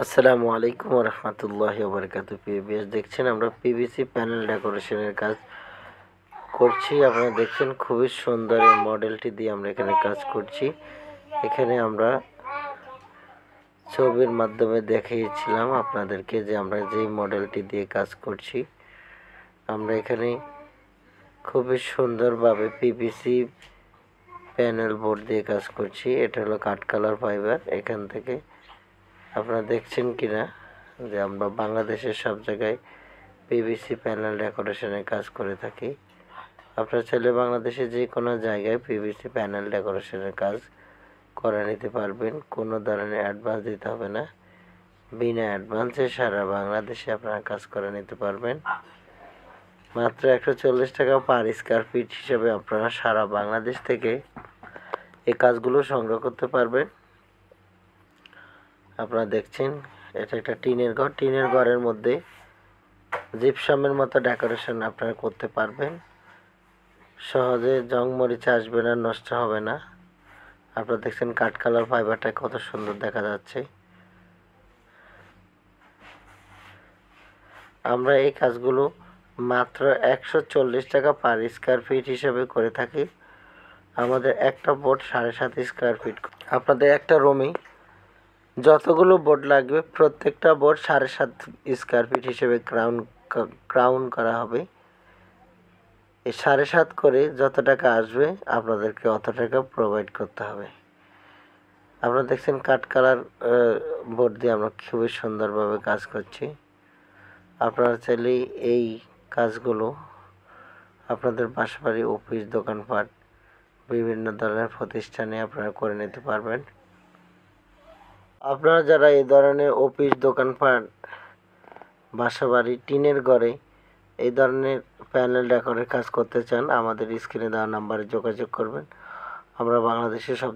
আসসালামু আলাইকুম রহমতুল্লাহি ওবরাকাতু। পিবিএস দেখছেন, আমরা পিভিসি প্যানেল ডেকোরেশনের কাজ করছি। আপনারা দেখছেন খুবই সুন্দর এই মডেলটি দিয়ে আমরা এখানে কাজ করছি। এখানে আমরা ছবির মাধ্যমে দেখিয়েছিলাম আপনাদেরকে যে আমরা যেই মডেলটি দিয়ে কাজ করছি। আমরা এখানে খুবই সুন্দরভাবে পিভিসি প্যানেল বোর্ড দিয়ে কাজ করছি। এটা হলো কাঠ কালার ফাইবার। এখান থেকে আপনারা দেখছেন কিনা যে আমরা বাংলাদেশের সব জায়গায় পিভিসি প্যানেল ডেকোরেশনের কাজ করে থাকি। আপনারা চাইলে বাংলাদেশে যে কোনো জায়গায় পিভিসি প্যানেল ডেকোরেশনের কাজ করে নিতে পারবেন। কোনো ধরনের অ্যাডভান্স দিতে হবে না। বিনা অ্যাডভান্সে সারা বাংলাদেশে আপনারা কাজ করে নিতে পারবেন। মাত্র 140 টাকা পার স্কোয়ার ফিট হিসেবে আপনারা সারা বাংলাদেশ থেকে এই কাজগুলো সংগ্রহ করতে পারবেন। আপনারা দেখছেন এটা একটা টিনের ঘর। টিনের ঘরের মধ্যে জিপসামের মতো ডেকোরেশন আপনারা করতে পারবেন। সহজে জং মরিচা আসবে না, নষ্ট হবে না। আপনারা দেখছেন কাঠ কালার ফাইবারটা কত সুন্দর দেখা যাচ্ছে। আমরা এই কাজগুলো মাত্র 140 টাকা পার স্কোয়ার ফিট হিসেবে করে থাকি। আমাদের একটা বোর্ড 7.5 স্কোয়ার ফিট। আপনাদের একটা রুমে যতগুলো বোর্ড লাগবে প্রত্যেকটা বোর্ড 7.5 স্কোয়ার ফিট হিসেবে ক্রাউন করা হবে। এই 7.5 করে যত টাকা আসবে আপনাদেরকে অত টাকা প্রোভাইড করতে হবে। আপনারা দেখছেন কাঠ কালার বোর্ড দিয়ে আমরা খুবই সুন্দরভাবে কাজ করছি। আপনারা চাইলে এই কাজগুলো আপনাদের বাসাবাড়ি, অফিস, দোকানপাট, বিভিন্ন ধরনের প্রতিষ্ঠানে আপনারা করে নিতে পারবেন। আপনারা যারা এই ধরনের অফিস, দোকানপাট, বাসাবাড়ি, টিনের ঘরে এই ধরনের প্যানেল ডেকোরের কাজ করতে চান, আমাদের স্ক্রিনে দেওয়া নাম্বারে যোগাযোগ করবেন। আমরা বাংলাদেশের সব